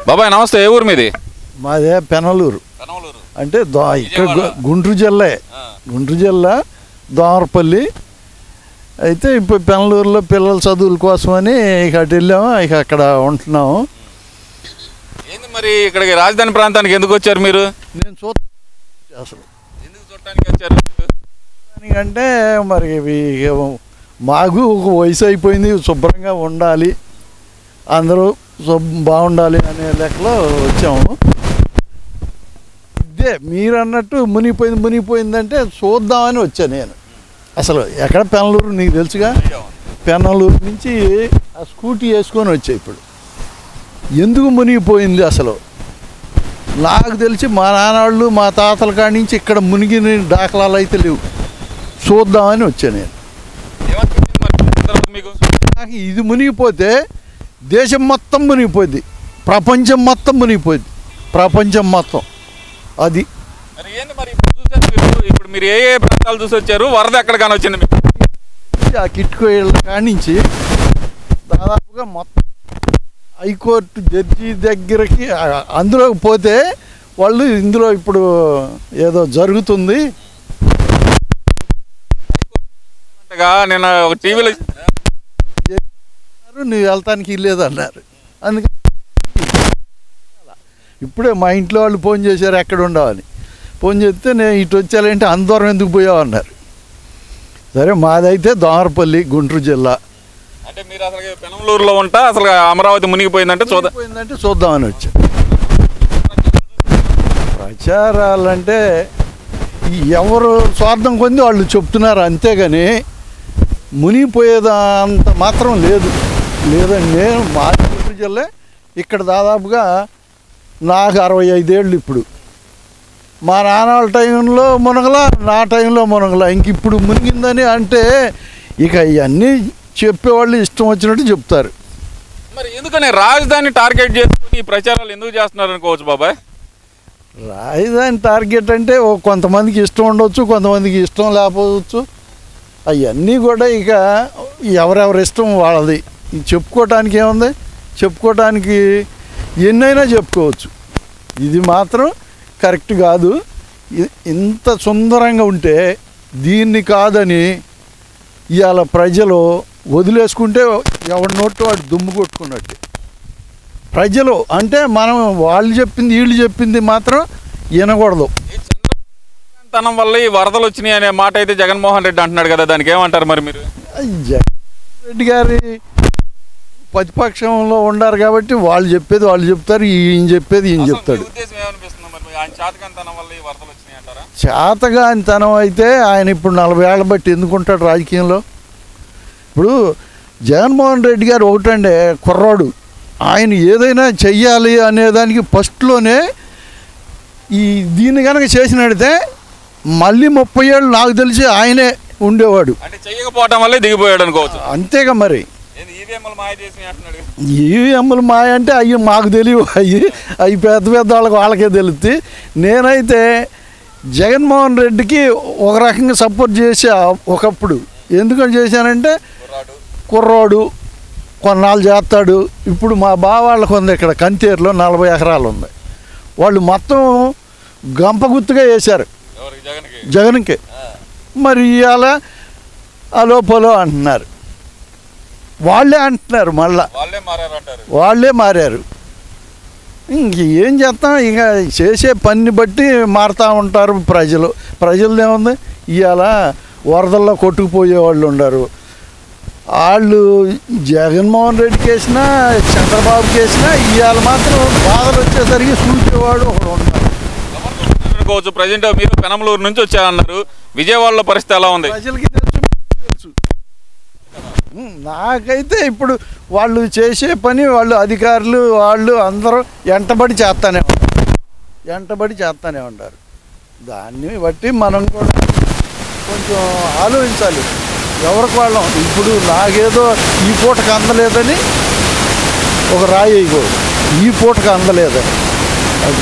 బాబాయ్ నమస్తే, ఏ ఊరు మీది? మాదే పెనలూరు. అంటే ఇక్కడ గుంటూరు జిల్లా దోమరపల్లి. అయితే ఇప్పుడు పెనలూరులో పిల్లల చదువుల కోసమని ఇక అటు వెళ్ళాము, ఇక అక్కడ ఉంటున్నాము. ఏంది మరి ఇక్కడికి రాజధాని ప్రాంతానికి ఎందుకు వచ్చారు మీరు? నేను అసలు ఎందుకు చూడటానికి వచ్చారు? అంటే మరి మాకు ఒక వయసు అయిపోయింది, శుభ్రంగా ఉండాలి, అందరూ బాగుండాలి అనే లెక్కలో వచ్చాము. ఇదే మీరు అన్నట్టు మునిగిపోయిందంటే చూద్దామని వచ్చాను నేను. అసలు ఎక్కడ పెనలూరు నీకు తెలుసుగా, పెనలూరు నుంచి ఆ స్కూటీ వేసుకొని వచ్చా. ఇప్పుడు ఎందుకు మునిగిపోయింది అసలు నాకు తెలిసి మా నాన్నవాళ్ళు మా తాతల కాడి నుంచి ఇక్కడ మునిగిన దాఖలాలు అయితే లేవు. చూద్దామని వచ్చాను నేను. నాకు ఇది మునిగిపోతే దేశం మొత్తం మునిగిపోద్ది, ప్రపంచం మొత్తం మునిగిపోద్ది, ప్రపంచం మొత్తం. అది ఇప్పుడు మీరు ఏ ఏ ప్రాంతాలు చూసి వచ్చారు? వరద ఎక్కడ కానీ వచ్చింది మీకు? ఆ కిట్కోయిళ్ళ కాడి నుంచి దాదాపుగా మొత్తం హైకోర్టు జడ్జి దగ్గరికి అందులోకి పోతే వాళ్ళు ఇందులో ఇప్పుడు ఏదో జరుగుతుంది నేను ఒక టీవీలో నువ్వు వెళ్తానికి లేదన్నారు. అందుకని ఇప్పుడే మా ఇంట్లో వాళ్ళు ఫోన్ చేశారు ఎక్కడ ఉండవని. ఫోన్ చేస్తే నేను ఇటు వచ్చానంటే అంత దూరం ఎందుకు పోయావు అన్నారు. సరే మాదైతే దోమరపల్లి గుంటూరు జిల్లా. అంటే మీరు అసలు పెనమలూరులో ఉంటా, అసలు అమరావతి మునిగిపోయిందంటే చూద్దామని వచ్చా. ప్రచారాలంటే ఎవరు స్వార్థం కొంది వాళ్ళు చెప్తున్నారు అంతేగాని మునిగిపోయేదంత మాత్రం లేదండి. నేను మా గుంటూరు జిల్లా ఇక్కడ దాదాపుగా నాకు 65 ఏళ్ళు. ఇప్పుడు మా నాన్నల టైంలో మునగల, నా టైంలో మునగల, ఇంక ఇప్పుడు మునిగిందని అంటే ఇక ఇవన్నీ చెప్పేవాళ్ళు ఇష్టం వచ్చినట్టు చెప్తారు. మరి ఎందుకని రాజధాని టార్గెట్ చేసుకుని ఈ ప్రచారాలు ఎందుకు చేస్తున్నారు అనుకోవచ్చు బాబాయ్? రాజధాని టార్గెట్ అంటే కొంతమందికి ఇష్టం ఉండవచ్చు, కొంతమందికి ఇష్టం లేకపోవచ్చు. అవన్నీ కూడా ఇక ఎవరెవరి ఇష్టం వాళ్ళది. చెప్పుకోవటానికి ఏముంది, చెప్పుకోవటానికి ఎన్నైనా చెప్పుకోవచ్చు. ఇది మాత్రం కరెక్ట్ కాదు. ఇంత సుందరంగా ఉంటే దీన్ని కాదని ఇవాళ ప్రజలు వదిలేసుకుంటే ఎవరి నోటు వాడు దుమ్ము కొట్టుకున్నట్టు. ప్రజలు అంటే మనం వాళ్ళు చెప్పింది వీళ్ళు చెప్పింది మాత్రం వినకూడదు. తనం వల్ల ఈ వరదలు వచ్చినాయి అనే మాట అయితే జగన్మోహన్ రెడ్డి అంటున్నాడు కదా, దానికి ఏమంటారు మరి మీరు? జగన్మోహన్ రెడ్డి గారి ప్రతిపక్షంలో ఉన్నారు కాబట్టి వాళ్ళు చెప్పేది వాళ్ళు చెప్తారు, ఈయన చెప్పేది ఈయన చెప్తాడు. చేతగానితనం అయితే ఆయన ఇప్పుడు 40 ఏళ్ళ బట్టి ఎందుకుంటాడు రాజకీయంలో? ఇప్పుడు జగన్మోహన్ రెడ్డి గారు ఒకటండే కుర్రాడు, ఆయన ఏదైనా చెయ్యాలి అనేదానికి ఫస్ట్లోనే దీన్ని కనుక చేసినడితే మళ్ళీ 30 ఏళ్ళు నాకు తెలిసి ఆయనే ఉండేవాడు. అంటే చేయకపోవడం వల్లే దిగిపోయాడు అనుకోవచ్చు. అంతేగా మరి. ఈవీఎంలు మాయ అంటే అవి మాకు తెలియవు, అవి పెద్ద పెద్ద వాళ్ళకే తెలుస్తుంది. నేనైతే జగన్మోహన్ రెడ్డికి ఒక రకంగా సపోర్ట్ చేసా ఒకప్పుడు. ఎందుకని చేశానంటే కుర్రాడు కొన్నాళ్ళు చేస్తాడు. ఇప్పుడు మా బావాళ్ళకు ఉంది ఇక్కడ కంతేరులో 40 ఎకరాలు ఉంది. వాళ్ళు మొత్తం గంప గుర్తుగా వేశారు జగన్కి. మరి ఇవాళ అలోపలో అంటున్నారు, వాళ్ళే అంటున్నారు, మళ్ళా వాళ్ళే మారారు. ఇంక ఏం చేస్తాం, ఇక చేసే పని బట్టి మారుతూ ఉంటారు ప్రజలు. ప్రజలదేముంది, ఇవాళ వరదల్లో కొట్టుకుపోయే వాళ్ళు ఉన్నారు. వాళ్ళు జగన్మోహన్ రెడ్డికి వేసినా చంద్రబాబుకి వేసినా ఇవాళ మాత్రం బాధలు వచ్చేసరికి చూసేవాడు ఒకడు ఉన్నారు అనుకోవచ్చు. ప్రజెంట్ మీరు పెనమలూరు నుంచి వచ్చారన్నారు, విజయవాడలో పరిస్థితి ఎలా ఉంది? ప్రజలకి తెలుసు. నాకైతే ఇప్పుడు వాళ్ళు చేసే పని వాళ్ళు అధికారులు వాళ్ళు అందరూ వెంటబడి చేస్తానే ఉంటారు. దాన్ని బట్టి మనం కూడా కొంచెం ఆలోచించాలి ఎవరికి వాళ్ళం. ఇప్పుడు నాకేదో ఈ పూటకు అందలేదని ఒక రాయి వేయకూడదు, ఈ పూటకు అందలేదని. అది